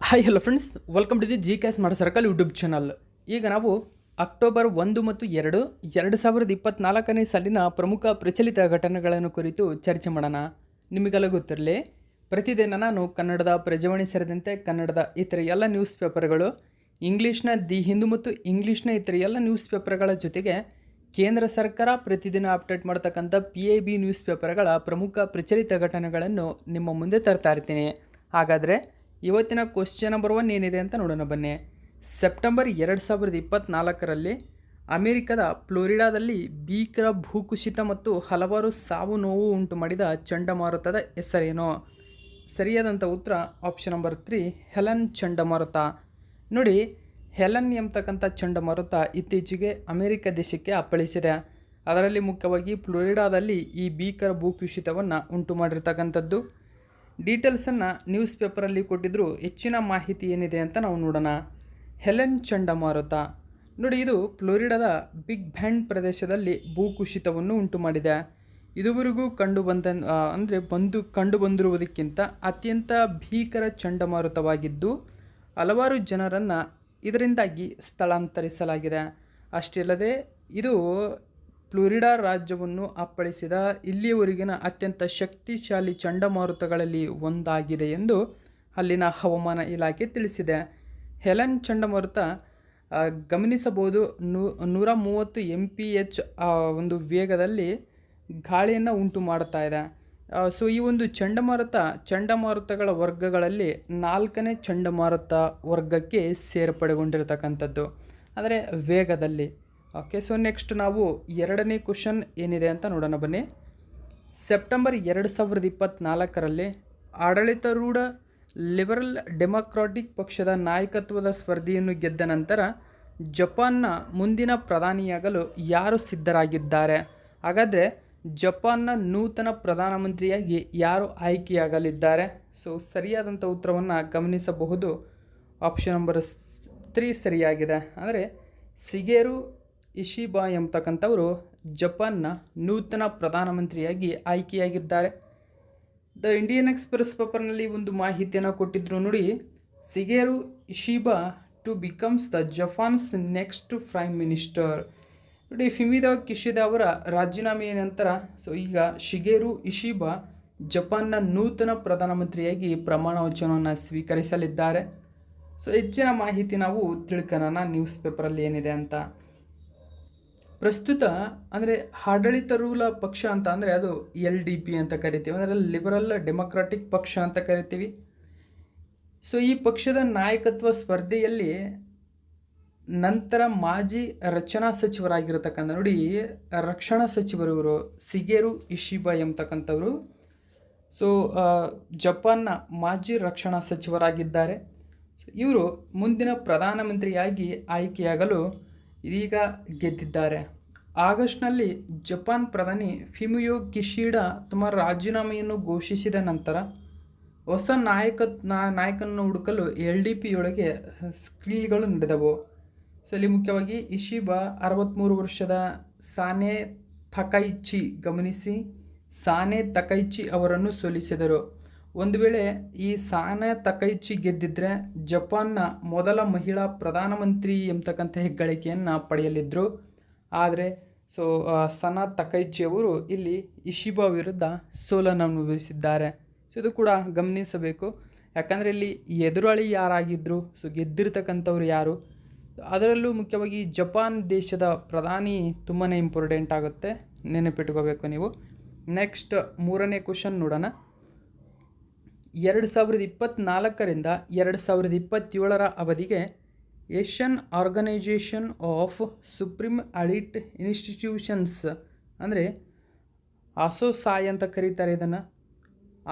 Hi hello friends, welcome to the ಜಿ ಕ್ಯಾಸ್ ಮಾಡೋ ಸರ್ಕಲ್ ಯೂಟ್ಯೂಬ್ ಚಾನಲ್. ಈಗ ನಾವು ಅಕ್ಟೋಬರ್ 1 ಮತ್ತು 2, 2024ನೇ ಸಾಲಿನ ಪ್ರಮುಖ ಪ್ರಚಲಿತ ಘಟನೆಗಳನ್ನು ಕುರಿತು ಚರ್ಚೆ ಮಾಡೋಣ. ನಿಮಗೆಲ್ಲ ಗೊತ್ತಿರಲಿ, ಪ್ರತಿದಿನ ನಾನು ಕನ್ನಡದ ಪ್ರಜಾವಾಣಿ ಸೇರಿದಂತೆ ಕನ್ನಡದ ಇತರ ಎಲ್ಲ ನ್ಯೂಸ್ ಪೇಪರ್ಗಳು, ಇಂಗ್ಲೀಷ್ನ ದಿ ಹಿಂದೂ ಮತ್ತು ಇಂಗ್ಲೀಷ್ನ ಇತರ ಎಲ್ಲ ನ್ಯೂಸ್ ಪೇಪರ್ಗಳ ಜೊತೆಗೆ ಕೇಂದ್ರ ಸರ್ಕಾರ ಪ್ರತಿದಿನ ಅಪ್ಡೇಟ್ ಮಾಡ್ತಕ್ಕಂಥ PIB ನ್ಯೂಸ್ ಪೇಪರ್ಗಳ ಪ್ರಮುಖ ಪ್ರಚಲಿತ ಘಟನೆಗಳನ್ನು ನಿಮ್ಮ ಮುಂದೆ ತರ್ತಾ ಇರ್ತೀನಿ. ಹಾಗಾದರೆ ಇವತ್ತಿನ ಕ್ವಶ್ಚನ್ ನಂಬರ್ 1 ಏನಿದೆ ಅಂತ ನೋಡೋಣ ಬನ್ನಿ. ಸೆಪ್ಟೆಂಬರ್ 2024ರಲ್ಲಿ ಅಮೆರಿಕದ ಫ್ಲೋರಿಡಾದಲ್ಲಿ ಭೀಕರ ಭೂಕುಸಿತ ಮತ್ತು ಹಲವಾರು ಸಾವು ನೋವು ಉಂಟು ಮಾಡಿದ ಚಂಡಮಾರುತದ ಹೆಸರೇನು? ಸರಿಯಾದಂಥ ಉತ್ತರ ಆಪ್ಷನ್ ನಂಬರ್ 3, ಹೆಲನ್ ಚಂಡಮಾರುತ. ನೋಡಿ, ಹೆಲನ್ ಎಂಬತಕ್ಕಂಥ ಚಂಡಮಾರುತ ಇತ್ತೀಚೆಗೆ ಅಮೆರಿಕ ದೇಶಕ್ಕೆ ಅಪ್ಪಳಿಸಿದೆ. ಅದರಲ್ಲಿ ಮುಖ್ಯವಾಗಿ ಫ್ಲೋರಿಡಾದಲ್ಲಿ ಈ ಭೀಕರ ಭೂಕುಸಿತವನ್ನು ಉಂಟು ಮಾಡಿರ್ತಕ್ಕಂಥದ್ದು. ಡೀಟೇಲ್ಸನ್ನು ನ್ಯೂಸ್ ಪೇಪರಲ್ಲಿ ಕೊಟ್ಟಿದ್ದರೂ ಹೆಚ್ಚಿನ ಮಾಹಿತಿ ಏನಿದೆ ಅಂತ ನಾವು ನೋಡೋಣ. ಹೆಲೆನ್ ಚಂಡಮಾರುತ ನೋಡಿ, ಇದು ಫ್ಲೋರಿಡಾದ ಬಿಗ್ ಬ್ಯಾಂಡ್ ಪ್ರದೇಶದಲ್ಲಿ ಭೂಕುಸಿತವನ್ನು ಉಂಟು ಮಾಡಿದೆ. ಇದುವರೆಗೂ ಕಂಡು ಬಂದಿರುವುದಕ್ಕಿಂತ ಅತ್ಯಂತ ಭೀಕರ ಚಂಡಮಾರುತವಾಗಿದ್ದು ಹಲವಾರು ಜನರನ್ನು ಇದರಿಂದಾಗಿ ಸ್ಥಳಾಂತರಿಸಲಾಗಿದೆ. ಅಷ್ಟೇ ಅಲ್ಲದೆ ಇದು ಫ್ಲೋರಿಡಾ ರಾಜ್ಯವನ್ನು ಅಪ್ಪಳಿಸಿದ ಇಲ್ಲಿಯವರೆಗಿನ ಅತ್ಯಂತ ಶಕ್ತಿಶಾಲಿ ಚಂಡಮಾರುತಗಳಲ್ಲಿ ಒಂದಾಗಿದೆ ಎಂದು ಅಲ್ಲಿನ ಹವಾಮಾನ ಇಲಾಖೆ ತಿಳಿಸಿದೆ. ಹೆಲೆನ್ ಚಂಡಮಾರುತ ಗಮನಿಸಬಹುದು 130 MPH ಒಂದು ವೇಗದಲ್ಲಿ ಗಾಳಿಯನ್ನು ಉಂಟು ಮಾಡ್ತಾ ಇದೆ. ಸೊ ಈ ಒಂದು ಚಂಡಮಾರುತಗಳ ವರ್ಗಗಳಲ್ಲಿ 4ನೇ ಚಂಡಮಾರುತ ವರ್ಗಕ್ಕೆ ಸೇರ್ಪಡೆಗೊಂಡಿರತಕ್ಕಂಥದ್ದು, ಅಂದರೆ ವೇಗದಲ್ಲಿ. ಓಕೆ, ಸೊ ನೆಕ್ಸ್ಟ್ ನಾವು 2ನೇ ಕ್ವಶನ್ ಏನಿದೆ ಅಂತ ನೋಡೋಣ ಬನ್ನಿ. ಸೆಪ್ಟೆಂಬರ್ 2024ರಲ್ಲಿ ಆಡಳಿತಾರೂಢ ಲಿಬರಲ್ ಡೆಮೊಕ್ರಾಟಿಕ್ ಪಕ್ಷದ ನಾಯಕತ್ವದ ಸ್ಪರ್ಧೆಯನ್ನು ಗೆದ್ದ ನಂತರ ಜಪಾನ್ನ ಮುಂದಿನ ಪ್ರಧಾನಿಯಾಗಲು ಯಾರು ಸಿದ್ಧರಾಗಿದ್ದಾರೆ? ಹಾಗಾದರೆ ಜಪಾನ್ನ ನೂತನ ಪ್ರಧಾನಮಂತ್ರಿಯಾಗಿ ಯಾರು ಆಯ್ಕೆಯಾಗಲಿದ್ದಾರೆ? ಸೊ ಸರಿಯಾದಂಥ ಉತ್ತರವನ್ನು ಗಮನಿಸಬಹುದು. ಆಪ್ಷನ್ ನಂಬರ್ 3 ಸರಿಯಾಗಿದೆ. ಅಂದರೆ ಶಿಗೆರು ಇಶಿಬಾ ಎಂಬತಕ್ಕಂಥವರು ಜಪಾನ್ನ ನೂತನ ಪ್ರಧಾನಮಂತ್ರಿಯಾಗಿ ಆಯ್ಕೆಯಾಗಿದ್ದಾರೆ. ದ ಇಂಡಿಯನ್ ಎಕ್ಸ್‌ಪ್ರೆಸ್ ಪೇಪರ್ನಲ್ಲಿ ಒಂದು ಮಾಹಿತಿಯನ್ನು ಕೊಟ್ಟಿದ್ರು ನೋಡಿ. Shigeru Ishiba to becomes the Japan's next prime minister. ನೋಡಿ, ಫುಮಿಯೋ ಕಿಶಿದಾ ಅವರ ರಾಜೀನಾಮೆಯ ನಂತರ ಸೊ ಈಗ ಶಿಗೆರು ಇಶಿಬಾ ಜಪಾನ್ನ ನೂತನ ಪ್ರಧಾನಮಂತ್ರಿಯಾಗಿ ಪ್ರಮಾಣ ವಚನವನ್ನು ಸ್ವೀಕರಿಸಲಿದ್ದಾರೆ. ಸೊ ಹೆಚ್ಚಿನ ಮಾಹಿತಿ ನಾವು ತಿಳ್ಕೊಳ್ಳೋಣ ನ್ಯೂಸ್ ಪೇಪರಲ್ಲಿ ಏನಿದೆ ಅಂತ. ಪ್ರಸ್ತುತ ಅಂದರೆ ಆಡಳಿತಾರೂಢ ಪಕ್ಷ ಅಂತ ಅಂದರೆ ಅದು LDP ಅಂತ ಕರಿತೀವಿ, ಅಂದರೆ ಲಿಬರಲ್ ಡೆಮೊಕ್ರಾಟಿಕ್ ಪಕ್ಷ ಅಂತ ಕರಿತೀವಿ. ಸೊ ಈ ಪಕ್ಷದ ನಾಯಕತ್ವ ಸ್ಪರ್ಧೆಯಲ್ಲಿ ನಂತರ ಮಾಜಿ ರಕ್ಷಣಾ ಸಚಿವರಾಗಿರ್ತಕ್ಕಂಥ ನೋಡಿ, ರಕ್ಷಣಾ ಸಚಿವರು ಇವರು ಶಿಗೆರು ಇಶಿಬಾ ಎಂಬತಕ್ಕಂಥವರು. ಸೊ ಜಪಾನ್ನ ಮಾಜಿ ರಕ್ಷಣಾ ಸಚಿವರಾಗಿದ್ದಾರೆ. ಇವರು ಮುಂದಿನ ಪ್ರಧಾನಮಂತ್ರಿಯಾಗಿ ಆಯ್ಕೆಯಾಗಲು ಇದೀಗ ಗೆದ್ದಿದ್ದಾರೆ. ಆಗಸ್ಟ್ನಲ್ಲಿ ಜಪಾನ್ ಪ್ರಧಾನಿ ಫುಮಿಯೋ ಕಿಶಿಡಾ ತಮ್ಮ ರಾಜೀನಾಮೆಯನ್ನು ಘೋಷಿಸಿದ ನಂತರ ಹೊಸ ನಾಯಕನನ್ನು ಹುಡುಕಲು LDPಯೊಳಗೆ ಸ್ಕ್ರೀಲ್ಗಳು ನಡೆದವು. ಸೊ ಇಲ್ಲಿ ಮುಖ್ಯವಾಗಿ ಇಶಿಬಾ 63 ವರ್ಷದ ಸಾನೆ ತಕೈಚಿ ಅವರನ್ನು ಸೋಲಿಸಿದರು. ಒಂದು ವೇಳೆ ಈ ಸಾನೆ ತಕೈಚಿ ಗೆದ್ದಿದ್ರೆ ಜಪಾನ್ನ ಮೊದಲ ಮಹಿಳಾ ಪ್ರಧಾನಮಂತ್ರಿ ಎಂಬತಕ್ಕಂಥ ಹೆಗ್ಗಳಿಕೆಯನ್ನು ಪಡೆಯಲಿದ್ದರು. ಆದರೆ ಸೊ ಸನಾ ತಕೈಚಿ ಅವರು ಇಲ್ಲಿ ಇಶಿಬಾ ವಿರುದ್ಧ ಸೋಲನ್ನು ಅನುಭವಿಸಿದ್ದಾರೆ. ಸೊ ಇದು ಕೂಡ ಗಮನಿಸಬೇಕು, ಯಾಕಂದರೆ ಇಲ್ಲಿ ಎದುರಾಳಿ ಯಾರಾಗಿದ್ದರು, ಸೊ ಗೆದ್ದಿರ್ತಕ್ಕಂಥವ್ರು ಯಾರು, ಅದರಲ್ಲೂ ಮುಖ್ಯವಾಗಿ ಜಪಾನ್ ದೇಶದ ಪ್ರಧಾನಿ ತುಂಬಾ ಇಂಪಾರ್ಟೆಂಟ್ ಆಗುತ್ತೆ, ನೆನಪಿಟ್ಕೋಬೇಕು ನೀವು. ನೆಕ್ಸ್ಟ್ 3ನೇ ಕ್ವಶನ್ ನೋಡೋಣ. 2024ರಿಂದ 2027ರ ಅವಧಿಗೆ Asian organization of supreme audit institutions, ಅಂದರೆ ಆಸೋಸಾಯ್ ಅಂತ ಕರೀತಾರೆ ಇದನ್ನು,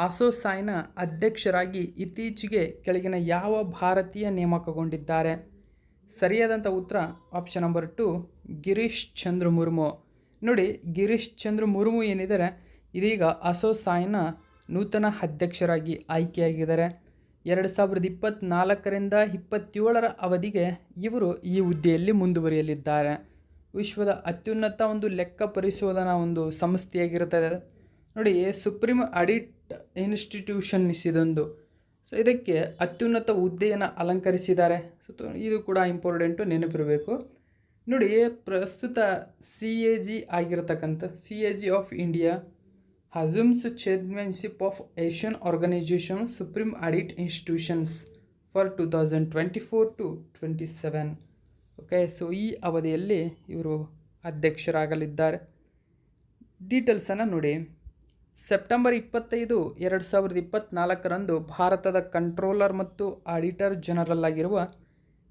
ಆಸೋಸಾಯ್ನ ಅಧ್ಯಕ್ಷರಾಗಿ ಇತ್ತೀಚೆಗೆ ಕೆಳಗಿನ ಯಾವ ಭಾರತೀಯ ನೇಮಕಗೊಂಡಿದ್ದಾರೆ? ಸರಿಯಾದಂಥ ಉತ್ತರ ಆಪ್ಷನ್ ನಂಬರ್ 2, ಗಿರೀಶ್ ಚಂದ್ರ ಮುರ್ಮು. ನೋಡಿ, ಗಿರೀಶ್ ಚಂದ್ರ ಮುರ್ಮು ಏನಿದ್ದಾರೆ ಇದೀಗ ಆಸೋಸಾಯ್ನ ನೂತನ ಅಧ್ಯಕ್ಷರಾಗಿ ಆಯ್ಕೆಯಾಗಿದ್ದಾರೆ. 2024ರಿಂದ 2027ರ ಅವಧಿಗೆ ಇವರು ಈ ಹುದ್ದೆಯಲ್ಲಿ ಮುಂದುವರಿಯಲಿದ್ದಾರೆ. ವಿಶ್ವದ ಅತ್ಯುನ್ನತ ಒಂದು ಲೆಕ್ಕ ಪರಿಶೋಧನಾ ಒಂದು ಸಂಸ್ಥೆಯಾಗಿರುತ್ತದೆ ನೋಡಿ, ಸುಪ್ರೀಂ ಆಡಿಟ್ ಇನ್ಸ್ಟಿಟ್ಯೂಷನ್ಸ್ ಇದೊಂದು. ಸೊ ಇದಕ್ಕೆ ಅತ್ಯುನ್ನತ ಹುದ್ದೆಯನ್ನು ಅಲಂಕರಿಸಿದ್ದಾರೆ. ಸೊ ಇದು ಕೂಡ ಇಂಪಾರ್ಟೆಂಟು, ನೆನಪಿರಬೇಕು. ನೋಡಿ, ಪ್ರಸ್ತುತ ಸಿ ಎ ಜಿ ಆಗಿರತಕ್ಕಂಥ C A G of India assumes chairmanship of Asian organization supreme audit institutions for 2024-27. Okay, so ಈ ಅವಧಿಯಲ್ಲಿ ಇವರು ಅಧ್ಯಕ್ಷರಾಗಲಿದ್ದಾರೆ. ಡೀಟೇಲ್ಸನ್ನು ನೋಡಿ. ಸೆಪ್ಟೆಂಬರ್ 25, 2024ರಂದು ಭಾರತದ ಕಂಟ್ರೋಲರ್ ಮತ್ತು ಆಡಿಟರ್ ಜನರಲ್ ಆಗಿರುವ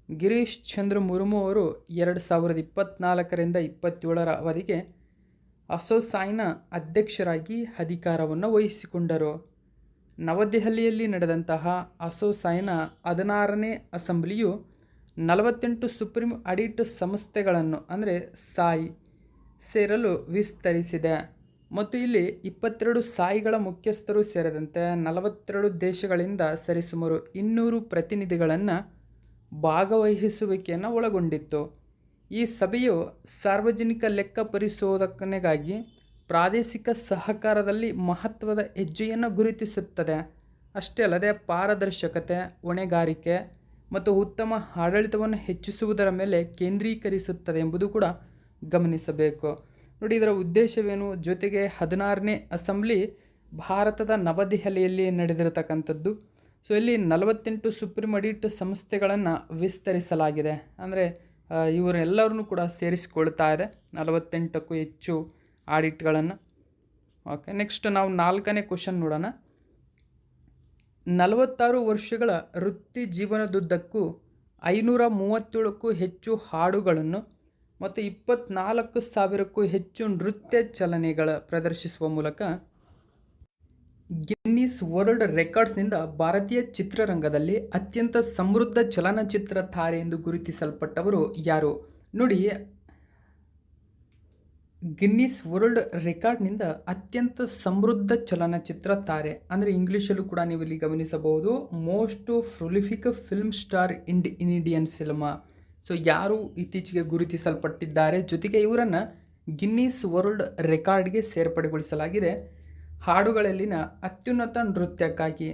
ಗಿರೀಶ್ ಚಂದ್ರ ಮುರ್ಮು ಅವರು 2024ರಿಂದ 27ರ ಅವಧಿಗೆ ಅಸೋಸಾಯ್ನ ಅಧ್ಯಕ್ಷರಾಗಿ ಅಧಿಕಾರವನ್ನು ವಹಿಸಿಕೊಂಡರು. ನವದೆಹಲಿಯಲ್ಲಿ ನಡೆದಂತಹ ಅಸೋಸಾಯ್ನ 16ನೇ ಅಸೆಂಬ್ಲಿಯು 48 ಸುಪ್ರೀಂ ಆಡಿಟ್ ಸಂಸ್ಥೆಗಳನ್ನು ಅಂದರೆ ಸಾಯ್ ಸೇರಲು ವಿಸ್ತರಿಸಿದೆ ಮತ್ತು ಇಲ್ಲಿ 22 ಸಾಯಿಗಳ ಮುಖ್ಯಸ್ಥರು ಸೇರಿದಂತೆ 42 ದೇಶಗಳಿಂದ ಸರಿಸುಮಾರು 200 ಪ್ರತಿನಿಧಿಗಳನ್ನು ಭಾಗವಹಿಸುವಿಕೆಯನ್ನು ಒಳಗೊಂಡಿತ್ತು. ಈ ಸಭೆಯು ಸಾರ್ವಜನಿಕ ಲೆಕ್ಕ ಪರಿಶೋಧನೆಗಾಗಿ ಪ್ರಾದೇಶಿಕ ಸಹಕಾರದಲ್ಲಿ ಮಹತ್ವದ ಹೆಜ್ಜೆಯನ್ನು ಗುರುತಿಸುತ್ತದೆ. ಅಷ್ಟೇ ಅಲ್ಲದೆ ಪಾರದರ್ಶಕತೆ, ಹೊಣೆಗಾರಿಕೆ ಮತ್ತು ಉತ್ತಮ ಆಡಳಿತವನ್ನು ಹೆಚ್ಚಿಸುವುದರ ಮೇಲೆ ಕೇಂದ್ರೀಕರಿಸುತ್ತದೆ ಎಂಬುದು ಕೂಡ ಗಮನಿಸಬೇಕು. ನೋಡಿ, ಇದರ ಉದ್ದೇಶವೇನು? ಜೊತೆಗೆ 16ನೇ ಅಸೆಂಬ್ಲಿ ಭಾರತದ ನವದೆಹಲಿಯಲ್ಲಿ ನಡೆದಿರತಕ್ಕಂಥದ್ದು. ಸೊ ಇಲ್ಲಿ 48 ಸುಪ್ರೀಂ ಆಡಿಟ್ ಸಂಸ್ಥೆಗಳನ್ನು ವಿಸ್ತರಿಸಲಾಗಿದೆ. ಅಂದರೆ ಇವರೆಲ್ಲರನ್ನೂ ಕೂಡ ಸೇರಿಸಿಕೊಳ್ತಾ ಇದೆ, 48ಕ್ಕೂ ಹೆಚ್ಚು ಆಡಿಟ್ಗಳನ್ನು. ಓಕೆ, ನೆಕ್ಸ್ಟ್ ನಾವು 4ನೇ ಕ್ವಶನ್ ನೋಡೋಣ. 46 ವರ್ಷಗಳ ವೃತ್ತಿ ಜೀವನದುದ್ದಕ್ಕೂ 537ಕ್ಕೂ ಹೆಚ್ಚು ಹಾಡುಗಳನ್ನು ಮತ್ತು 24,000ಕ್ಕೂ ಹೆಚ್ಚು ನೃತ್ಯ ಚಲನೆಗಳ ಪ್ರದರ್ಶಿಸುವ ಮೂಲಕ ಗಿನ್ನಿಸ್ ವರ್ಲ್ಡ್ ರೆಕಾರ್ಡ್ಸ್ನಿಂದ ಭಾರತೀಯ ಚಿತ್ರರಂಗದಲ್ಲಿ ಅತ್ಯಂತ ಸಮೃದ್ಧ ಚಲನಚಿತ್ರ ತಾರೆ ಎಂದು ಗುರುತಿಸಲ್ಪಟ್ಟವರು ಯಾರು? ನೋಡಿ, ಗಿನ್ನಿಸ್ ವರ್ಲ್ಡ್ ರೆಕಾರ್ಡ್ನಿಂದ ಅತ್ಯಂತ ಸಮೃದ್ಧ ಚಲನಚಿತ್ರ ತಾರೆ ಅಂದರೆ ಇಂಗ್ಲೀಷಲ್ಲೂ ಕೂಡ ನೀವು ಇಲ್ಲಿ ಗಮನಿಸಬಹುದು, most prolific film star in Indian cinema. So ಯಾರು ಇತ್ತೀಚೆಗೆ ಗುರುತಿಸಲ್ಪಟ್ಟಿದ್ದಾರೆ, ಜೊತೆಗೆ ಇವರನ್ನು ಗಿನ್ನಿಸ್ ವರ್ಲ್ಡ್ ರೆಕಾರ್ಡ್ಗೆ ಸೇರ್ಪಡೆಗೊಳಿಸಲಾಗಿದೆ ಹಾಡುಗಳಲ್ಲಿನ ಅತ್ಯುನ್ನತ ನೃತ್ಯಕ್ಕಾಗಿ.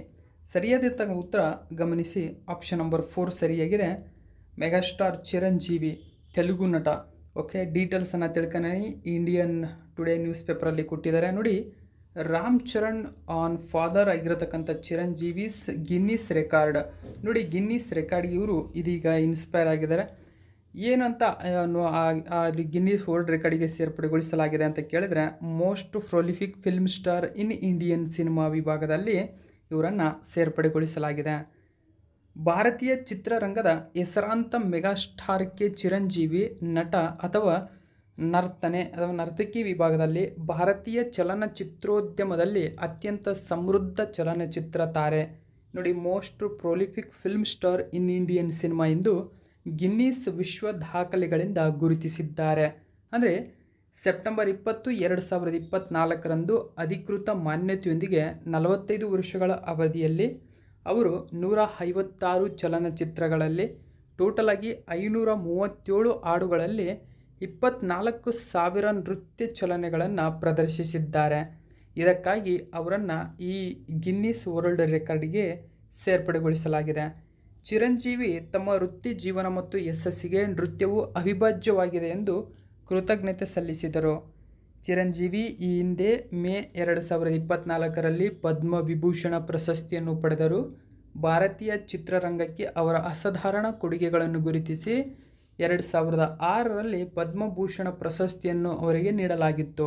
ಸರಿಯಾದ ಉತ್ತರ ಗಮನಿಸಿ, ಆಪ್ಷನ್ ನಂಬರ್ 4 ಸರಿಯಾಗಿದೆ. ಮೆಗಾಸ್ಟಾರ್ ಚಿರಂಜೀವಿ, ತೆಲುಗು ನಟ. ಓಕೆ, ಡೀಟೇಲ್ಸನ್ನು ತಿಳ್ಕೊಳ್ಳಿ. ಇಂಡಿಯನ್ ಟುಡೇ ನ್ಯೂಸ್ ಪೇಪರಲ್ಲಿ ಕೊಟ್ಟಿದ್ದಾರೆ ನೋಡಿ. ರಾಮ್ ಚರಣ್ ಆನ್ ಫಾದರ್ ಆಗಿರತಕ್ಕಂಥ ಚಿರಂಜೀವಿಸ್ ಗಿನ್ನಿಸ್ ರೆಕಾರ್ಡ್. ನೋಡಿ, ಗಿನ್ನಿಸ್ ರೆಕಾರ್ಡ್ಗೆ ಇವರು ಇದೀಗ ಇನ್ಸ್ಪೈರ್ ಆಗಿದ್ದಾರೆ. ಏನಂತ ಗಿನ್ನಿಸ್ ವರ್ಲ್ಡ್ ರೆಕಾರ್ಡಿಗೆ ಸೇರ್ಪಡೆಗೊಳಿಸಲಾಗಿದೆ ಅಂತ ಕೇಳಿದರೆ, most prolific film star in Indian cinema ವಿಭಾಗದಲ್ಲಿ ಇವರನ್ನು ಸೇರ್ಪಡೆಗೊಳಿಸಲಾಗಿದೆ. ಭಾರತೀಯ ಚಿತ್ರರಂಗದ ಹೆಸರಾಂತ ಮೆಗಾಸ್ಟಾರ್ಗೆ ಚಿರಂಜೀವಿ ನಟ ಅಥವಾ ನರ್ತಕಿ ವಿಭಾಗದಲ್ಲಿ ಭಾರತೀಯ ಚಲನಚಿತ್ರೋದ್ಯಮದಲ್ಲಿ ಅತ್ಯಂತ ಸಮೃದ್ಧ ಚಲನಚಿತ್ರ ತಾರೆ. ನೋಡಿ, most prolific film star in Indian cinema ಎಂದು ಗಿನ್ನಿಸ್ ವಿಶ್ವ ದಾಖಲೆಗಳಿಂದ ಗುರುತಿಸಿದ್ದಾರೆ. ಅಂದರೆ ಸೆಪ್ಟೆಂಬರ್ 20, 2024ರಂದು ಅಧಿಕೃತ ಮಾನ್ಯತೆಯೊಂದಿಗೆ 45 ವರ್ಷಗಳ ಅವಧಿಯಲ್ಲಿ ಅವರು 156 ಚಲನಚಿತ್ರಗಳಲ್ಲಿ ಟೋಟಲಾಗಿ 537 ಹಾಡುಗಳಲ್ಲಿ 24,000 ನೃತ್ಯ ಚಲನೆಗಳನ್ನು ಪ್ರದರ್ಶಿಸಿದ್ದಾರೆ. ಇದಕ್ಕಾಗಿ ಅವರನ್ನು ಈ ಗಿನ್ನಿಸ್ ವರ್ಲ್ಡ್ ರೆಕಾರ್ಡ್ಗೆ ಸೇರ್ಪಡೆಗೊಳಿಸಲಾಗಿದೆ. ಚಿರಂಜೀವಿ ತಮ್ಮ ವೃತ್ತಿ ಜೀವನ ಮತ್ತು ಯಶಸ್ಸಿಗೆ ನೃತ್ಯವು ಅವಿಭಾಜ್ಯವಾಗಿದೆ ಎಂದು ಕೃತಜ್ಞತೆ ಸಲ್ಲಿಸಿದರು. ಚಿರಂಜೀವಿ ಈ ಹಿಂದೆ ಮೇ 2024ರಲ್ಲಿ ಪದ್ಮವಿಭೂಷಣ ಪ್ರಶಸ್ತಿಯನ್ನು ಪಡೆದರು. ಭಾರತೀಯ ಚಿತ್ರರಂಗಕ್ಕೆ ಅವರ ಅಸಾಧಾರಣ ಕೊಡುಗೆಗಳನ್ನು ಗುರುತಿಸಿ 2006ರಲ್ಲಿ ಪದ್ಮಭೂಷಣ ಪ್ರಶಸ್ತಿಯನ್ನು ಅವರಿಗೆ ನೀಡಲಾಗಿತ್ತು.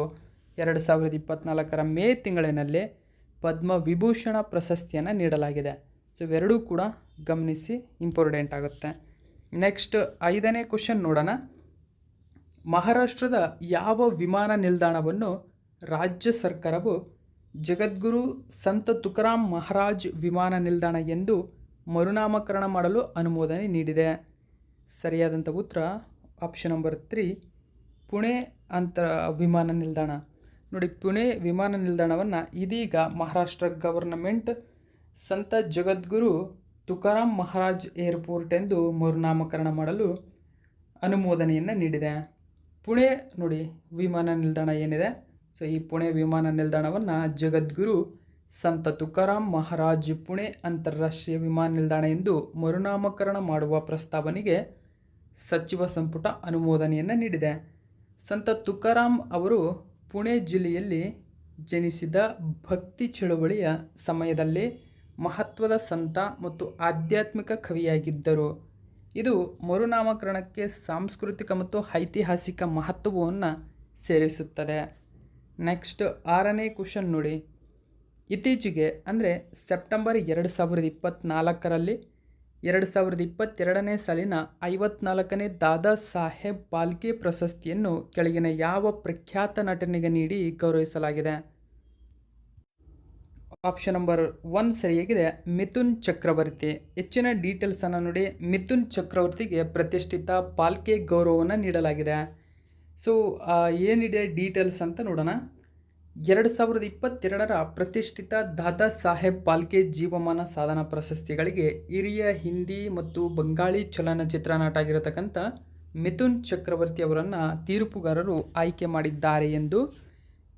2024ರ ಮೇ ತಿಂಗಳಿನಲ್ಲಿ ಪದ್ಮವಿಭೂಷಣ ಪ್ರಶಸ್ತಿಯನ್ನು ನೀಡಲಾಗಿದೆ. ಸೊ ಇವೆರಡೂ ಕೂಡ ಗಮನಿಸಿ, ಇಂಪಾರ್ಟೆಂಟ್ ಆಗುತ್ತೆ. ನೆಕ್ಸ್ಟ್ 5ನೇ ಕ್ವಶನ್ ನೋಡೋಣ. ಮಹಾರಾಷ್ಟ್ರದ ಯಾವ ವಿಮಾನ ನಿಲ್ದಾಣವನ್ನು ರಾಜ್ಯ ಸರ್ಕಾರವು ಜಗದ್ಗುರು ಸಂತ ತುಕಾರಾಮ್ ಮಹಾರಾಜ್ ವಿಮಾನ ನಿಲ್ದಾಣ ಎಂದು ಮರುನಾಮಕರಣ ಮಾಡಲು ಅನುಮೋದನೆ ನೀಡಿದೆ? ಸರಿಯಾದಂಥ ಉತ್ತರ ಆಪ್ಷನ್ ನಂಬರ್ 3, ಪುಣೆ ವಿಮಾನ ನಿಲ್ದಾಣ. ನೋಡಿ, ಪುಣೆ ವಿಮಾನ ನಿಲ್ದಾಣವನ್ನು ಇದೀಗ ಮಹಾರಾಷ್ಟ್ರ ಗವರ್ನಮೆಂಟ್ ಸಂತ ಜಗದ್ಗುರು ತುಕಾರಾಮ್ ಮಹಾರಾಜ್ ಏರ್ಪೋರ್ಟ್ ಎಂದು ಮರುನಾಮಕರಣ ಮಾಡಲು ಅನುಮೋದನೆಯನ್ನು ನೀಡಿದೆ. ಪುಣೆ ನೋಡಿ ವಿಮಾನ ನಿಲ್ದಾಣ ಏನಿದೆ, ಸೊ ಈ ಪುಣೆ ವಿಮಾನ ನಿಲ್ದಾಣವನ್ನು ಜಗದ್ಗುರು ಸಂತ ತುಕಾರಾಮ್ ಮಹಾರಾಜ್ ಪುಣೆ ಅಂತಾರಾಷ್ಟ್ರೀಯ ವಿಮಾನ ನಿಲ್ದಾಣ ಎಂದು ಮರುನಾಮಕರಣ ಮಾಡುವ ಪ್ರಸ್ತಾವನೆಗೆ ಸಚಿವ ಸಂಪುಟ ಅನುಮೋದನೆಯನ್ನು ನೀಡಿದೆ. ಸಂತ ತುಕಾರಾಮ್ ಅವರು ಪುಣೆ ಜಿಲ್ಲೆಯಲ್ಲಿ ಜನಿಸಿದ ಭಕ್ತಿ ಚಳುವಳಿಯ ಸಮಯದಲ್ಲಿ ಮಹತ್ವದ ಸಂತ ಮತ್ತು ಆಧ್ಯಾತ್ಮಿಕ ಕವಿಯಾಗಿದ್ದರು. ಇದು ಮರುನಾಮಕರಣಕ್ಕೆ ಸಾಂಸ್ಕೃತಿಕ ಮತ್ತು ಐತಿಹಾಸಿಕ ಮಹತ್ವವನ್ನು ಸೇರಿಸುತ್ತದೆ. ನೆಕ್ಸ್ಟ್ 6ನೇ ಕ್ವಶನ್ ನೋಡಿ. ಇತ್ತೀಚೆಗೆ ಅಂದರೆ ಸೆಪ್ಟೆಂಬರ್ 2024ರಲ್ಲಿ 2022ನೇ ಸಾಲಿನ 54ನೇ ದಾದಾ ಸಾಹೇಬ್ ಫಾಲ್ಕೆ ಪ್ರಶಸ್ತಿಯನ್ನು ಕೆಳಗಿನ ಯಾವ ಪ್ರಖ್ಯಾತ ನಟನಿಗೆ ನೀಡಿ ಗೌರವಿಸಲಾಗಿದೆ? ಆಪ್ಷನ್ ನಂಬರ್ 1 ಸರಿಯಾಗಿದೆ, ಮಿಥುನ್ ಚಕ್ರವರ್ತಿ. ಹೆಚ್ಚಿನ ಡೀಟೇಲ್ಸನ್ನು ನೋಡಿ. ಮಿಥುನ್ ಚಕ್ರವರ್ತಿಗೆ ಪ್ರತಿಷ್ಠಿತ ಫಾಲ್ಕೆ ಗೌರವವನ್ನು ನೀಡಲಾಗಿದೆ. ಸೊ ಏನಿದೆ ಡೀಟೇಲ್ಸ್ ಅಂತ ನೋಡೋಣ. 2022ರ ಪ್ರತಿಷ್ಠಿತ ದಾದಾ ಸಾಹೇಬ್ ಫಾಲ್ಕೆ ಜೀವಮಾನ ಸಾಧನಾ ಪ್ರಶಸ್ತಿಗಳಿಗೆ ಹಿರಿಯ ಹಿಂದಿ ಮತ್ತು ಬಂಗಾಳಿ ಚಲನಚಿತ್ರ ನಟ ಆಗಿರತಕ್ಕಂಥ ಮಿಥುನ್ ಚಕ್ರವರ್ತಿ ಅವರನ್ನು ತೀರ್ಪುಗಾರರು ಆಯ್ಕೆ ಮಾಡಿದ್ದಾರೆ ಎಂದು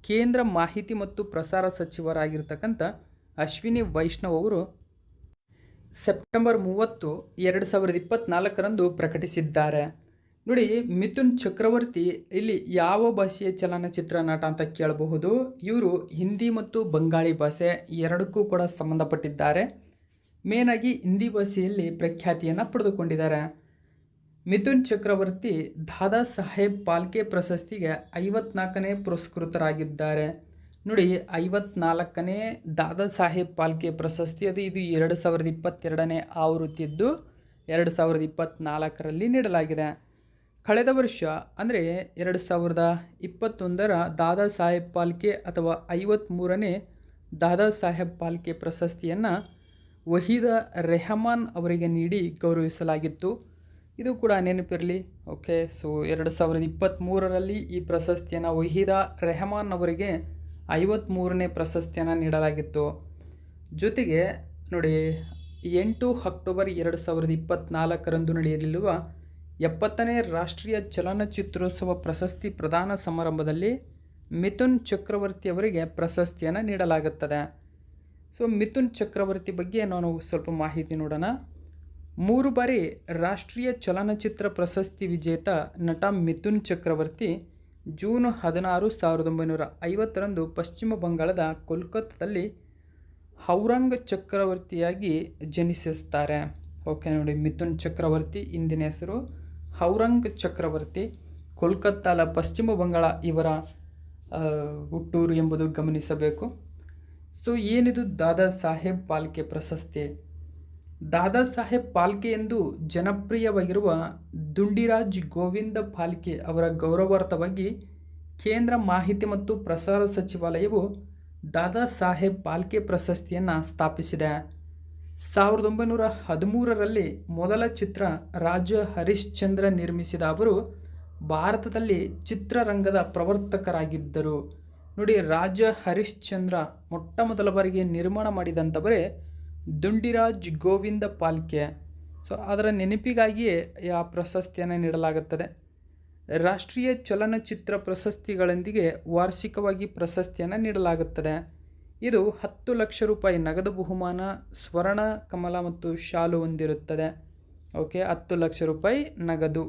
ಕೇಂದ್ರ ಮಾಹಿತಿ ಮತ್ತು ಪ್ರಸಾರ ಸಚಿವರಾಗಿರ್ತಕ್ಕಂಥ ಅಶ್ವಿನಿ ವೈಷ್ಣವ್ ಅವರು ಸೆಪ್ಟೆಂಬರ್ 30, 2024ರಂದು ಪ್ರಕಟಿಸಿದ್ದಾರೆ. ನೋಡಿ, ಮಿಥುನ್ ಚಕ್ರವರ್ತಿ ಇಲ್ಲಿ ಯಾವ ಭಾಷೆಯ ಚಲನಚಿತ್ರ ನಟ ಅಂತ ಕೇಳಬಹುದು. ಇವರು ಹಿಂದಿ ಮತ್ತು ಬಂಗಾಳಿ ಭಾಷೆ ಎರಡಕ್ಕೂ ಕೂಡ ಸಂಬಂಧಪಟ್ಟಿದ್ದಾರೆ. ಮೇನಾಗಿ ಹಿಂದಿ ಭಾಷೆಯಲ್ಲಿ ಪ್ರಖ್ಯಾತಿಯನ್ನು ಪಡೆದುಕೊಂಡಿದ್ದಾರೆ. ಮಿಥುನ್ ಚಕ್ರವರ್ತಿ ದಾದಾ ಸಾಹೇಬ್ ಫಾಲ್ಕೆ ಪ್ರಶಸ್ತಿಗೆ 54ನೇ ಪುರಸ್ಕೃತರಾಗಿದ್ದಾರೆ. ನೋಡಿ, 54ನೇ ದಾದಾ ಸಾಹೇಬ್ ಫಾಲ್ಕೆ ಪ್ರಶಸ್ತಿ ಇದು 2022ನೇ ಆವೃತ್ತಿದ್ದು 2024ರಲ್ಲಿ ನೀಡಲಾಗಿದೆ. ಕಳೆದ ವರ್ಷ ಅಂದರೆ 2021ರ ದಾದಾ ಸಾಹೇಬ್ ಫಾಲ್ಕೆ ಅಥವಾ 53ನೇ ದಾದಾ ಸಾಹೇಬ್ ಫಾಲ್ಕೆ ಪ್ರಶಸ್ತಿಯನ್ನು ವಹೀದಾ ರೆಹಮಾನ್ ಅವರಿಗೆ ನೀಡಿ ಗೌರವಿಸಲಾಗಿತ್ತು. ಇದು ಕೂಡ ನೆನಪಿರಲಿ. ಓಕೆ, ಸೊ 2023ರಲ್ಲಿ ಈ ಪ್ರಶಸ್ತಿಯನ್ನು ವಹೀದಾ ರೆಹಮಾನ್ ಅವರಿಗೆ 53ನೇ ಪ್ರಶಸ್ತಿಯನ್ನು ನೀಡಲಾಗಿತ್ತು. ಜೊತೆಗೆ ನೋಡಿ, 8 ಅಕ್ಟೋಬರ್ 2024ರಂದು ನಡೆಯಲಿರುವ 70ನೇ ರಾಷ್ಟ್ರೀಯ ಚಲನಚಿತ್ರೋತ್ಸವ ಪ್ರಶಸ್ತಿ ಪ್ರದಾನ ಸಮಾರಂಭದಲ್ಲಿ ಮಿಥುನ್ ಚಕ್ರವರ್ತಿ ಅವರಿಗೆ ಪ್ರಶಸ್ತಿಯನ್ನು ನೀಡಲಾಗುತ್ತದೆ. ಸೊ ಮಿಥುನ್ ಚಕ್ರವರ್ತಿ ಬಗ್ಗೆ ನಾವು ಸ್ವಲ್ಪ ಮಾಹಿತಿ ನೋಡೋಣ. 3 ಬಾರಿ ರಾಷ್ಟ್ರೀಯ ಚಲನಚಿತ್ರ ಪ್ರಶಸ್ತಿ ವಿಜೇತ ನಟ ಮಿಥುನ್ ಚಕ್ರವರ್ತಿ ಜೂನ್ 16, 1950ರಂದು ಪಶ್ಚಿಮ ಬಂಗಾಳದ ಕೋಲ್ಕತ್ತಾದಲ್ಲಿ ಔರಂಗ್ ಚಕ್ರವರ್ತಿಯಾಗಿ ಜನಿಸಿಸ್ತಾರೆ. ಓಕೆ ನೋಡಿ, ಮಿಥುನ್ ಚಕ್ರವರ್ತಿ ಹಿಂದಿನ ಹೆಸರು ಔರಂಗ್ ಚಕ್ರವರ್ತಿ, ಕೋಲ್ಕತ್ತಾಲ ಪಶ್ಚಿಮ ಬಂಗಾಳ ಇವರ ಹುಟ್ಟೂರು ಎಂಬುದು ಗಮನಿಸಬೇಕು. ಸೊ ಏನಿದು ದಾದಾ ಸಾಹೇಬ್ ಫಾಲ್ಕೆ ಪ್ರಶಸ್ತಿ? ದಾದಾ ಸಾಹೇಬ್ ಫಾಲ್ಕೆ ಎಂದು ಜನಪ್ರಿಯವಾಗಿರುವ ದುಂಡಿರಾಜ್ ಗೋವಿಂದ ಫಾಲ್ಕೆ ಅವರ ಗೌರವಾರ್ಥವಾಗಿ ಕೇಂದ್ರ ಮಾಹಿತಿ ಮತ್ತು ಪ್ರಸಾರ ಸಚಿವಾಲಯವು ದಾದಾ ಸಾಹೇಬ್ ಫಾಲ್ಕೆ ಪ್ರಶಸ್ತಿಯನ್ನು ಸ್ಥಾಪಿಸಿದೆ. 1913ರಲ್ಲಿ ಮೊದಲ ಚಿತ್ರ ರಾಜ ಹರಿಶ್ಚಂದ್ರ ನಿರ್ಮಿಸಿದ ಅವರು ಭಾರತದಲ್ಲಿ ಚಿತ್ರರಂಗದ ಪ್ರವರ್ತಕರಾಗಿದ್ದರು. ನೋಡಿ, ರಾಜ ಹರಿಶ್ಚಂದ್ರ ಮೊಟ್ಟ ಮೊದಲ ಬಾರಿಗೆ ನಿರ್ಮಾಣ ಮಾಡಿದಂಥವರೇ ದುಂಡಿರಾಜ್ ಗೋವಿಂದ ಫಾಲ್ಕೆ. ಸೊ ಅದರ ನೆನಪಿಗಾಗಿಯೇ ಆ ಪ್ರಶಸ್ತಿಯನ್ನು ನೀಡಲಾಗುತ್ತದೆ. ರಾಷ್ಟ್ರೀಯ ಚಲನಚಿತ್ರ ಪ್ರಶಸ್ತಿಗಳೊಂದಿಗೆ ವಾರ್ಷಿಕವಾಗಿ ಪ್ರಶಸ್ತಿಯನ್ನು ನೀಡಲಾಗುತ್ತದೆ. ಇದು 10 ಲಕ್ಷ ರೂಪಾಯಿ ನಗದು ಬಹುಮಾನ, ಸ್ವರ್ಣ ಕಮಲ ಮತ್ತು ಶಾಲು ಹೊಂದಿರುತ್ತದೆ. ಓಕೆ, 10 ಲಕ್ಷ ರೂಪಾಯಿ ನಗದು.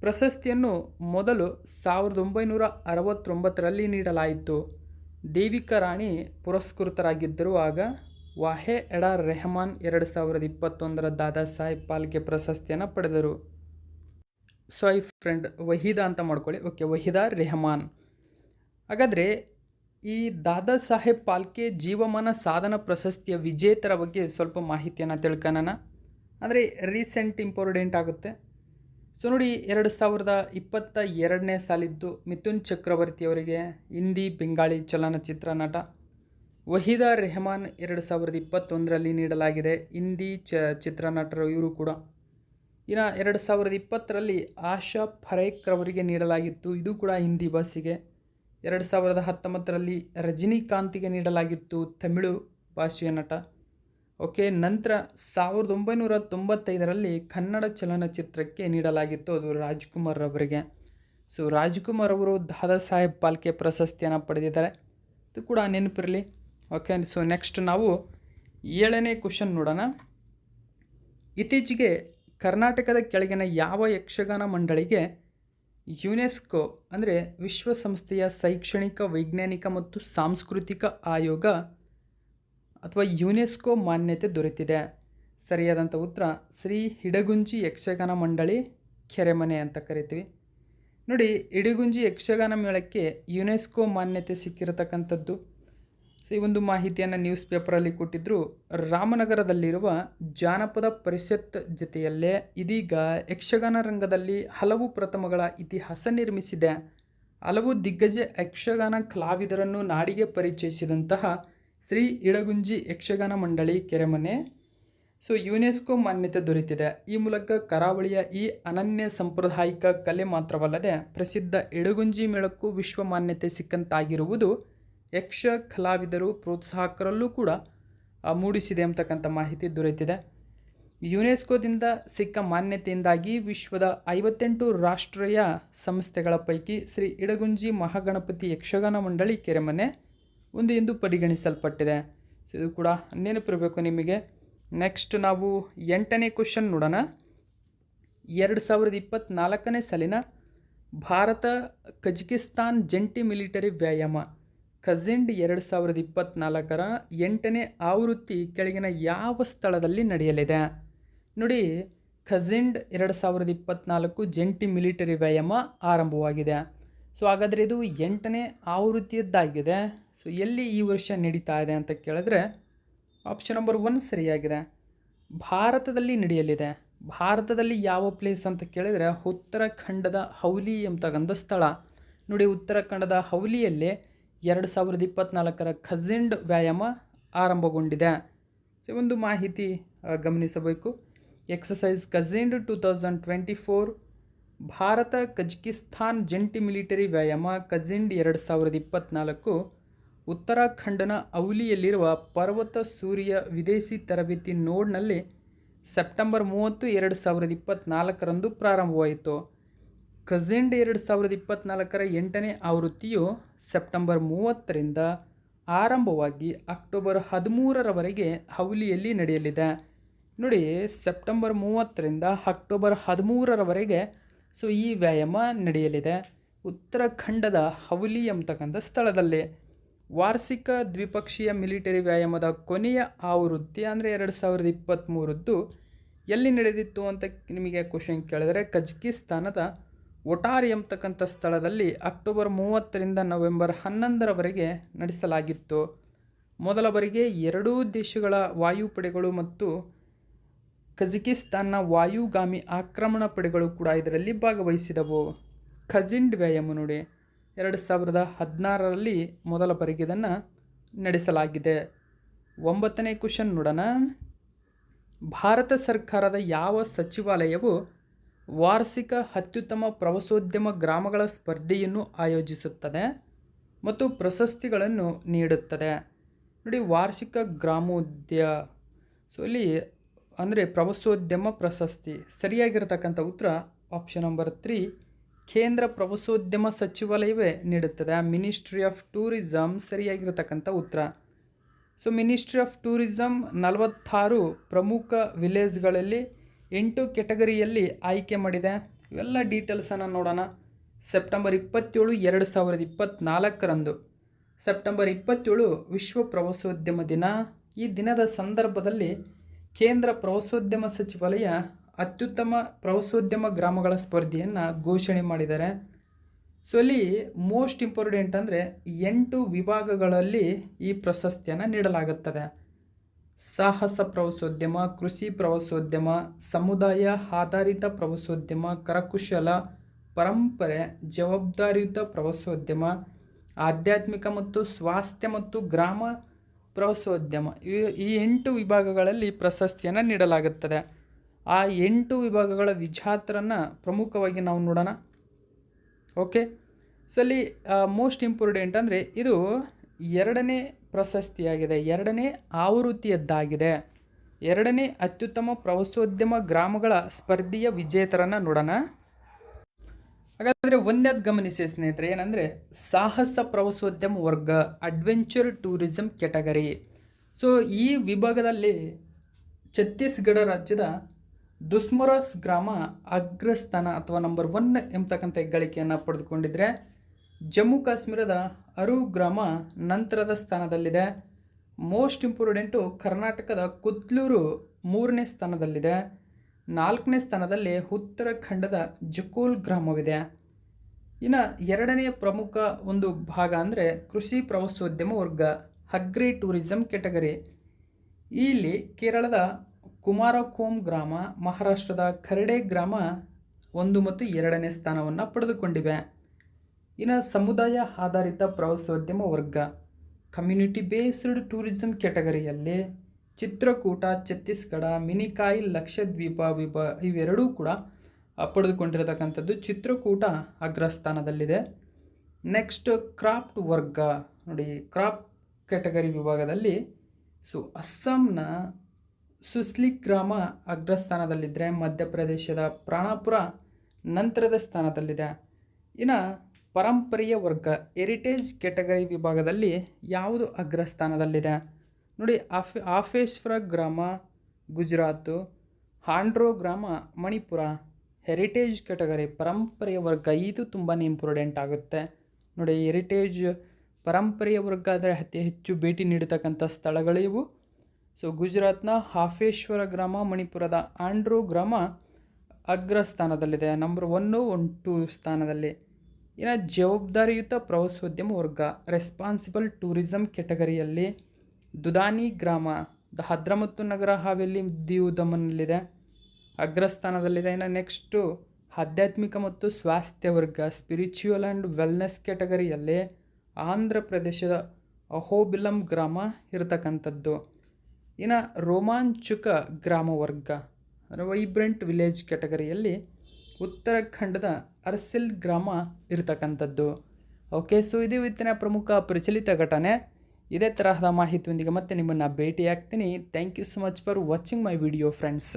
ಪ್ರಶಸ್ತಿಯನ್ನು ಮೊದಲು 1969ರಲ್ಲಿ ನೀಡಲಾಯಿತು. ದೇವಿಕಾ ರಾಣಿ ಪುರಸ್ಕೃತರಾಗಿದ್ದರು. ಆಗ ವಾಹೆ ಎಡಾ ರೆಹಮಾನ್ 2021ರ ದಾದಾ ಸಾಹೇಬ್ ಫಾಲ್ಕೆ ಪ್ರಶಸ್ತಿಯನ್ನು ಪಡೆದರು. ಸೊ ಐ ಫ್ರೆಂಡ್ ವಹೀದಾ ಅಂತ ಮಾಡ್ಕೊಳ್ಳಿ. ಓಕೆ, ವಹೀದಾ ರೆಹಮಾನ್. ಹಾಗಾದರೆ ಈ ದಾದಾ ಸಾಹೇಬ್ ಫಾಲ್ಕೆ ಜೀವಮಾನ ಸಾಧನ ಪ್ರಶಸ್ತಿಯ ವಿಜೇತರ ಬಗ್ಗೆ ಸ್ವಲ್ಪ ಮಾಹಿತಿಯನ್ನು ತಿಳ್ಕೊಳ್ಳೋಣ. ಅಂದರೆ ರೀಸೆಂಟ್ ಇಂಪಾರ್ಟೆಂಟ್ ಆಗುತ್ತೆ. ಸೊ ನೋಡಿ, 2022ನೇ ಸಾಲಿದ್ದು ಮಿಥುನ್ ಚಕ್ರವರ್ತಿ ಅವರಿಗೆ ಹಿಂದಿ ಬೆಂಗಾಳಿ ಚಲನಚಿತ್ರ ನಟ. ವಹೀದಾ ರೆಹಮಾನ್ 2021ರಲ್ಲಿ ನೀಡಲಾಗಿದೆ. ಹಿಂದಿ ಚಿತ್ರನಟರು ಇವರು ಕೂಡ. ಇನ್ನು 2020ರಲ್ಲಿ ಆಶಾ ಪರೇಖ್ ಅವರಿಗೆ ನೀಡಲಾಗಿತ್ತು. ಇದು ಕೂಡ ಹಿಂದಿ ಭಾಷೆಗೆ. 2019ರಲ್ಲಿ ರಜನಿಕಾಂತ್ಗೆ ನೀಡಲಾಗಿತ್ತು, ತಮಿಳು ಭಾಷೆಯ ನಟ. ಓಕೆ, ನಂತರ 1995ರಲ್ಲಿ ಕನ್ನಡ ಚಲನಚಿತ್ರಕ್ಕೆ ನೀಡಲಾಗಿತ್ತು, ಅದು ರಾಜ್ಕುಮಾರ್ ಅವರಿಗೆ. ಸೊ ರಾಜ್ಕುಮಾರ್ ಅವರು ದಾದಾ ಸಾಹೇಬ್ ಫಾಲ್ಕೆ ಪ್ರಶಸ್ತಿಯನ್ನು ಪಡೆದಿದ್ದಾರೆ. ಇದು ಕೂಡ ನೆನಪಿರಲಿ. ಓಕೆ, ಸೊ ನೆಕ್ಸ್ಟ್ ನಾವು 7ನೇ ಕ್ವಶನ್ ನೋಡೋಣ. ಇತ್ತೀಚೆಗೆ ಕರ್ನಾಟಕದ ಕೆಳಗಿನ ಯಾವ ಯಕ್ಷಗಾನ ಮಂಡಳಿಗೆ ಯುನೆಸ್ಕೋ ಅಂದರೆ ವಿಶ್ವಸಂಸ್ಥೆಯ ಶೈಕ್ಷಣಿಕ, ವೈಜ್ಞಾನಿಕ ಮತ್ತು ಸಾಂಸ್ಕೃತಿಕ ಆಯೋಗ ಅಥವಾ ಯುನೆಸ್ಕೋ ಮಾನ್ಯತೆ ದೊರೆತಿದೆ? ಸರಿಯಾದಂಥ ಉತ್ತರ ಶ್ರೀ ಇಡಗುಂಜಿ ಯಕ್ಷಗಾನ ಮಂಡಳಿ, ಕೆರೆಮನೆ ಅಂತ ಕರಿತೀವಿ. ನೋಡಿ, ಇಡಗುಂಜಿ ಯಕ್ಷಗಾನ ಮೇಳಕ್ಕೆ ಯುನೆಸ್ಕೋ ಮಾನ್ಯತೆ ಸಿಕ್ಕಿರತಕ್ಕಂಥದ್ದು. ಸೊ ಈ ಒಂದು ಮಾಹಿತಿಯನ್ನು ನ್ಯೂಸ್ ಪೇಪರಲ್ಲಿ ಕೊಟ್ಟಿದ್ದರು. ರಾಮನಗರದಲ್ಲಿರುವ ಜಾನಪದ ಪರಿಷತ್ ಜೊತೆಯಲ್ಲೇ ಇದೀಗ ಯಕ್ಷಗಾನ ರಂಗದಲ್ಲಿ ಹಲವು ಪ್ರಥಮಗಳ ಇತಿಹಾಸ ನಿರ್ಮಿಸಿದೆ. ಹಲವು ದಿಗ್ಗಜ ಯಕ್ಷಗಾನ ಕಲಾವಿದರನ್ನು ನಾಡಿಗೆ ಪರಿಚಯಿಸಿದಂತಹ ಶ್ರೀ ಇಡಗುಂಜಿ ಯಕ್ಷಗಾನ ಮಂಡಳಿ, ಕೆರೆಮನೆ ಸೊ ಯುನೆಸ್ಕೋ ಮಾನ್ಯತೆ ದೊರೆತಿದೆ. ಈ ಮೂಲಕ ಕರಾವಳಿಯ ಈ ಅನನ್ಯ ಸಾಂಪ್ರದಾಯಿಕ ಕಲೆ ಮಾತ್ರವಲ್ಲದೆ ಪ್ರಸಿದ್ಧ ಇಡಗುಂಜಿ ಮೇಳಕ್ಕೂ ವಿಶ್ವ ಮಾನ್ಯತೆ ಸಿಕ್ಕಂತಾಗಿರುವುದು ಯಕ್ಷ ಕಲಾವಿದರು ಪ್ರೋತ್ಸಾಹಕರಲ್ಲೂ ಕೂಡ ಮೂಡಿಸಿದೆ ಅಂತಕ್ಕಂಥ ಮಾಹಿತಿ ದೊರೆತಿದೆ. ಯುನೆಸ್ಕೋದಿಂದ ಸಿಕ್ಕ ಮಾನ್ಯತೆಯಿಂದಾಗಿ ವಿಶ್ವದ 58 ರಾಷ್ಟ್ರೀಯ ಸಂಸ್ಥೆಗಳ ಪೈಕಿ ಶ್ರೀ ಇಡಗುಂಜಿ ಮಹಾಗಣಪತಿ ಯಕ್ಷಗಾನ ಮಂಡಳಿ, ಕೆರೆಮನೆ ಒಂದು ಎಂದು ಪರಿಗಣಿಸಲ್ಪಟ್ಟಿದೆ. ಸೊ ಇದು ಕೂಡ ನೆನಪಿರಬೇಕು ನಿಮಗೆ. ನೆಕ್ಸ್ಟ್ ನಾವು 8ನೇ ಕ್ವಶನ್ ನೋಡೋಣ. 2024ನೇ ಸಾಲಿನ ಭಾರತ ಕಜಕಿಸ್ತಾನ್ ಜಂಟಿ ಮಿಲಿಟರಿ ವ್ಯಾಯಾಮ ಖಜಿಂಡ್ 2024ರ 8ನೇ ಆವೃತ್ತಿ ಕೆಳಗಿನ ಯಾವ ಸ್ಥಳದಲ್ಲಿ ನಡೆಯಲಿದೆ? ನೋಡಿ, ಖಜಿಂಡ್ 2024 ಜಂಟಿ ಮಿಲಿಟರಿ ವ್ಯಾಯಾಮ ಆರಂಭವಾಗಿದೆ. ಸೊ ಹಾಗಾದರೆ ಇದು 8ನೇ ಆವೃತ್ತಿಯದ್ದಾಗಿದೆ. ಸೊ ಎಲ್ಲಿ ಈ ವರ್ಷ ನಡೀತಾ ಇದೆ ಅಂತ ಕೇಳಿದ್ರೆ ಆಪ್ಷನ್ ನಂಬರ್ 1 ಸರಿಯಾಗಿದೆ. ಭಾರತದಲ್ಲಿ ನಡೆಯಲಿದೆ. ಭಾರತದಲ್ಲಿ ಯಾವ ಪ್ಲೇಸ್ ಅಂತ ಕೇಳಿದರೆ ಉತ್ತರಾಖಂಡದ ಹೌಲಿ ಎಂಬತಕ್ಕಂಥ ಸ್ಥಳ. ನೋಡಿ, ಉತ್ತರಾಖಂಡದ ಹೌಲಿಯಲ್ಲಿ 2024ರ ಖಜಿಂಡ್ ವ್ಯಾಯಾಮ ಆರಂಭಗೊಂಡಿದೆ. ಸೊ ಒಂದು ಮಾಹಿತಿ ಗಮನಿಸಬೇಕು. ಎಕ್ಸಸೈಸ್ ಖಜಿಂಡ್ 2024 ಭಾರತ ಕಜಕಿಸ್ತಾನ್ ಜಂಟಿ ಮಿಲಿಟರಿ ವ್ಯಾಯಾಮ ಖಜಿಂಡ್ 2024 ಉತ್ತರಾಖಂಡನ ಔಲಿಯಲ್ಲಿರುವ ಪರ್ವತ ಸೂರ್ಯ ವಿದೇಶಿ ತರಬೇತಿ ನೋಡ್ನಲ್ಲಿ ಸೆಪ್ಟೆಂಬರ್ 30, 2024ರಂದು ಪ್ರಾರಂಭವಾಯಿತು. ಖಜಿಂಡ್ 2024ರ 8ನೇ ಆವೃತ್ತಿಯು ಸೆಪ್ಟೆಂಬರ್ 30ರಿಂದ ಆರಂಭವಾಗಿ ಅಕ್ಟೋಬರ್ 13ರವರೆಗೆ ಹೌಲಿಯಲ್ಲಿ ನಡೆಯಲಿದೆ. ನೋಡಿ, ಸೆಪ್ಟೆಂಬರ್ 30ರಿಂದ ಅಕ್ಟೋಬರ್ 13ರವರೆಗೆ ಸೊ ಈ ವ್ಯಾಯಾಮ ನಡೆಯಲಿದೆ ಉತ್ತರಾಖಂಡದ ಹೌಲಿ ಎಂಬತಕ್ಕಂಥ ಸ್ಥಳದಲ್ಲಿ. ವಾರ್ಷಿಕ ದ್ವಿಪಕ್ಷೀಯ ಮಿಲಿಟರಿ ವ್ಯಾಯಾಮದ ಕೊನೆಯ ಆವೃತ್ತಿ ಅಂದರೆ 2023ದ್ದು ಎಲ್ಲಿ ನಡೆದಿತ್ತು ಅಂತ ನಿಮಗೆ ಕ್ವಶನ್ ಕೇಳಿದರೆ ಕಜಕಿಸ್ತಾನದ ಒಟಾರಿ ಎಂಬತಕ್ಕಂಥ ಸ್ಥಳದಲ್ಲಿ ಅಕ್ಟೋಬರ್ 30ರಿಂದ ನವೆಂಬರ್ 11ರವರೆಗೆ ನಡೆಸಲಾಗಿತ್ತು. ಮೊದಲ ಬಾರಿಗೆ ಎರಡೂ ದೇಶಗಳ ವಾಯುಪಡೆಗಳು ಮತ್ತು ಕಜಕಿಸ್ತಾನ್ನ ವಾಯುಗಾಮಿ ಆಕ್ರಮಣ ಪಡೆಗಳು ಕೂಡ ಇದರಲ್ಲಿ ಭಾಗವಹಿಸಿದವು. ಖಜಿಂಡ್ ವ್ಯಾಯಾಮ ನೋಡಿ 2016ರಲ್ಲಿ ಮೊದಲ ಬಾರಿಗೆ ಇದನ್ನು ನಡೆಸಲಾಗಿದೆ. 9ನೇ ಕ್ವಶನ್ ನೋಡೋಣ. ಭಾರತ ಸರ್ಕಾರದ ಯಾವ ಸಚಿವಾಲಯವು ವಾರ್ಷಿಕ ಅತ್ಯುತ್ತಮ ಪ್ರವಾಸೋದ್ಯಮ ಗ್ರಾಮಗಳ ಸ್ಪರ್ಧೆಯನ್ನು ಆಯೋಜಿಸುತ್ತದೆ ಮತ್ತು ಪ್ರಶಸ್ತಿಗಳನ್ನು ನೀಡುತ್ತದೆ? ನೋಡಿ, ವಾರ್ಷಿಕ ಸೊ ಇಲ್ಲಿ ಅಂದರೆ ಪ್ರವಾಸೋದ್ಯಮ ಪ್ರಶಸ್ತಿ. ಸರಿಯಾಗಿರತಕ್ಕಂಥ ಉತ್ತರ ಆಪ್ಷನ್ ನಂಬರ್ 3 ಕೇಂದ್ರ ಪ್ರವಾಸೋದ್ಯಮ ಸಚಿವಾಲಯವೇ ನೀಡುತ್ತದೆ. ಮಿನಿಸ್ಟ್ರಿ ಆಫ್ ಟೂರಿಸಮ್ ಸರಿಯಾಗಿರತಕ್ಕಂಥ ಉತ್ತರ. ಸೊ ಮಿನಿಸ್ಟ್ರಿ ಆಫ್ ಟೂರಿಸಮ್ 46 ಪ್ರಮುಖ ವಿಲೇಜ್ಗಳಲ್ಲಿ 8 ಕೆಟಗರಿಯಲ್ಲಿ ಆಯ್ಕೆ ಮಾಡಿದೆ. ಇವೆಲ್ಲ ಡೀಟೇಲ್ಸನ್ನು ನೋಡೋಣ. ಸೆಪ್ಟೆಂಬರ್ 27, 2024ರಂದು ಸೆಪ್ಟೆಂಬರ್ 27 ವಿಶ್ವ ಪ್ರವಾಸೋದ್ಯಮ ದಿನ. ಈ ದಿನದ ಸಂದರ್ಭದಲ್ಲಿ ಕೇಂದ್ರ ಪ್ರವಾಸೋದ್ಯಮ ಸಚಿವಾಲಯ ಅತ್ಯುತ್ತಮ ಪ್ರವಾಸೋದ್ಯಮ ಗ್ರಾಮಗಳ ಸ್ಪರ್ಧೆಯನ್ನು ಘೋಷಣೆ ಮಾಡಿದ್ದಾರೆ. ಸೊ ಅಲ್ಲಿ ಮೋಸ್ಟ್ ಇಂಪಾರ್ಟೆಂಟ್ ಅಂದರೆ 8 ವಿಭಾಗಗಳಲ್ಲಿ ಈ ಪ್ರಶಸ್ತಿಯನ್ನು ನೀಡಲಾಗುತ್ತದೆ. ಸಾಹಸ ಪ್ರವಾಸೋದ್ಯಮ, ಕೃಷಿ ಪ್ರವಾಸೋದ್ಯಮ, ಸಮುದಾಯ ಆಧಾರಿತ ಪ್ರವಾಸೋದ್ಯಮ, ಕರಕುಶಲ, ಪರಂಪರೆ, ಜವಾಬ್ದಾರಿಯುತ ಪ್ರವಾಸೋದ್ಯಮ, ಆಧ್ಯಾತ್ಮಿಕ ಮತ್ತು ಸ್ವಾಸ್ಥ್ಯ ಮತ್ತು ಗ್ರಾಮ ಪ್ರವಾಸೋದ್ಯಮ. ಈ 8 ವಿಭಾಗಗಳಲ್ಲಿ ಪ್ರಶಸ್ತಿಯನ್ನು ನೀಡಲಾಗುತ್ತದೆ. ಆ 8 ವಿಭಾಗಗಳ ವಿಜೇತರನ್ನು ಪ್ರಮುಖವಾಗಿ ನಾವು ನೋಡೋಣ. ಓಕೆ, ಸೊ ಅಲ್ಲಿ ಮೋಸ್ಟ್ ಇಂಪಾರ್ಟೆಂಟ್ ಅಂದರೆ ಇದು 2ನೇ ಪ್ರಶಸ್ತಿಯಾಗಿದೆ, 2ನೇ ಆವೃತ್ತಿಯದ್ದಾಗಿದೆ. 2ನೇ ಅತ್ಯುತ್ತಮ ಪ್ರವಾಸೋದ್ಯಮ ಗ್ರಾಮಗಳ ಸ್ಪರ್ಧೆಯ ವಿಜೇತರನ್ನು ನೋಡೋಣ. ಹಾಗಾದರೆ ಒಂದೇದು ಗಮನಿಸಿ ಸ್ನೇಹಿತರೆ, ಏನಂದರೆ ಸಾಹಸ ಪ್ರವಾಸೋದ್ಯಮ ವರ್ಗ, ಅಡ್ವೆಂಚರ್ ಟೂರಿಸಂ ಕ್ಯಾಟಗರಿ. ಸೊ ಈ ವಿಭಾಗದಲ್ಲಿ ಛತ್ತೀಸ್ಗಢ ರಾಜ್ಯದ ದುಸ್ಮರಾಸ್ ಗ್ರಾಮ ಅಗ್ರಸ್ಥಾನ ಅಥವಾ ನಂಬರ್ 1 ಎಂಬತಕ್ಕಂಥ ಹೆಗ್ಗಳಿಕೆಯನ್ನು ಪಡೆದುಕೊಂಡಿದ್ರೆ, ಜಮ್ಮು ಕಾಶ್ಮೀರದ ಅರು ಗ್ರಾಮ ನಂತರದ ಸ್ಥಾನದಲ್ಲಿದೆ. ಮೋಸ್ಟ್ ಇಂಪಾರ್ಟೆಂಟು ಕರ್ನಾಟಕದ ಕುದ್ಲೂರು 3ನೇ ಸ್ಥಾನದಲ್ಲಿದೆ. 4ನೇ ಸ್ಥಾನದಲ್ಲಿ ಉತ್ತರಾಖಂಡದ ಜಕೋಲ್ ಗ್ರಾಮವಿದೆ. ಇನ್ನು 2ನೇ ಪ್ರಮುಖ ಒಂದು ಭಾಗ ಅಂದರೆ ಕೃಷಿ ಪ್ರವಾಸೋದ್ಯಮ ವರ್ಗ, ಅಗ್ರಿ ಟೂರಿಸಂ ಕ್ಯಾಟಗರಿ. ಇಲ್ಲಿ ಕೇರಳದ ಕುಮಾರಕೋಮ್ ಗ್ರಾಮ, ಮಹಾರಾಷ್ಟ್ರದ ಖರ್ಡೆ ಗ್ರಾಮ 1 ಮತ್ತು 2ನೇ ಸ್ಥಾನವನ್ನು ಪಡೆದುಕೊಂಡಿವೆ. ಇನ್ನು ಸಮುದಾಯ ಆಧಾರಿತ ಪ್ರವಾಸೋದ್ಯಮ ವರ್ಗ, ಕಮ್ಯುನಿಟಿ ಬೇಸ್ಡ್ ಟೂರಿಸಂ ಕ್ಯಾಟಗರಿಯಲ್ಲಿ ಚಿತ್ರಕೂಟ, ಛತ್ತೀಸ್ಗಢ, ಮಿನಿಕಾಯ್, ಲಕ್ಷದ್ವೀಪ ಇವೆರಡೂ ಕೂಡ ಪಡೆದುಕೊಂಡಿರತಕ್ಕಂಥದ್ದು. ಚಿತ್ರಕೂಟ ಅಗ್ರಸ್ಥಾನದಲ್ಲಿದೆ. ನೆಕ್ಸ್ಟ್ ಕ್ರಾಫ್ಟ್ ವರ್ಗ ನೋಡಿ, ಕ್ರಾಫ್ಟ್ ಕ್ಯಾಟಗರಿ ವಿಭಾಗದಲ್ಲಿ ಅಸ್ಸಾಂನ ಸುಸ್ಲಿ ಗ್ರಾಮ ಅಗ್ರಸ್ಥಾನದಲ್ಲಿದ್ದರೆ, ಮಧ್ಯಪ್ರದೇಶದ ಪ್ರಾಣಪುರ ನಂತರದ ಸ್ಥಾನದಲ್ಲಿದೆ. ಇನ್ನು ಪರಂಪರೆಯ ವರ್ಗ, ಹೆರಿಟೇಜ್ ಕ್ಯಾಟಗರಿ ವಿಭಾಗದಲ್ಲಿ ಯಾವುದು ಅಗ್ರಸ್ಥಾನದಲ್ಲಿದೆ ನೋಡಿ, ಆಫೇಶ್ವರ ಗ್ರಾಮ ಗುಜರಾತು, ಹಾಂಡ್ರೋ ಗ್ರಾಮ ಮಣಿಪುರ. ಹೆರಿಟೇಜ್ ಕ್ಯಾಟಗರಿ ಪರಂಪರೆಯ ವರ್ಗ, ಇದು ತುಂಬಾ ಇಂಪಾರ್ಟೆಂಟ್ ಆಗುತ್ತೆ ನೋಡಿ. ಹೆರಿಟೇಜ್ ಪರಂಪರೆಯ ವರ್ಗ ಆದರೆ ಅತಿ ಹೆಚ್ಚು ಭೇಟಿ ನೀಡತಕ್ಕಂಥ ಸ್ಥಳಗಳು ಇವು. ಸೊ ಗುಜರಾತ್ನ ಹಾಫೇಶ್ವರ ಗ್ರಾಮ, ಮಣಿಪುರದ ಆಂಡ್ರೋ ಗ್ರಾಮ ಅಗ್ರಸ್ಥಾನದಲ್ಲಿದೆ, ನಂಬರ್ 1, 2 ಸ್ಥಾನದಲ್ಲಿ. ಇನ್ನು ಜವಾಬ್ದಾರಿಯುತ ಪ್ರವಾಸೋದ್ಯಮ ವರ್ಗ, ರೆಸ್ಪಾನ್ಸಿಬಲ್ ಟೂರಿಸಂ ಕ್ಯಾಟಗರಿಯಲ್ಲಿ ದುದಾನಿ ಗ್ರಾಮ, ದಾದ್ರಾ ಮತ್ತು ನಗರ ಹಾವೇಲಿ, ದೀವ್ ದಮನ್ನಲ್ಲಿದೆ, ಅಗ್ರಸ್ಥಾನದಲ್ಲಿದೆ. ಇನ್ನು ನೆಕ್ಸ್ಟು ಆಧ್ಯಾತ್ಮಿಕ ಮತ್ತು ಸ್ವಾಸ್ಥ್ಯ ವರ್ಗ, ಸ್ಪಿರಿಚುವಲ್ ಆ್ಯಂಡ್ ವೆಲ್ನೆಸ್ ಕ್ಯಾಟಗರಿಯಲ್ಲಿ ಆಂಧ್ರ ಪ್ರದೇಶದ ಅಹೋಬಿಲಂ ಗ್ರಾಮ ಇರತಕ್ಕಂಥದ್ದು. ಇನ್ನು ರೋಮಾಂಚಕ ಗ್ರಾಮ ವರ್ಗ ಅಂದರೆ ವೈಬ್ರೆಂಟ್ ವಿಲೇಜ್ ಕ್ಯಾಟಗರಿಯಲ್ಲಿ ಉತ್ತರಾಖಂಡದ ಅರ್ಸಿಲ್ ಗ್ರಾಮ ಇರತಕ್ಕಂಥದ್ದು. ಓಕೆ, ಸೊ ಇದು ಇವತ್ತಿನ ಪ್ರಮುಖ ಪ್ರಚಲಿತ ಘಟನೆ. ಇದೇ ತರಹದ ಮಾಹಿತಿಯೊಂದಿಗೆ ಮತ್ತೆ ನಿಮ್ಮನ್ನು ಭೇಟಿ ಆಗ್ತೀನಿ. Thank you so much for watching my video friends.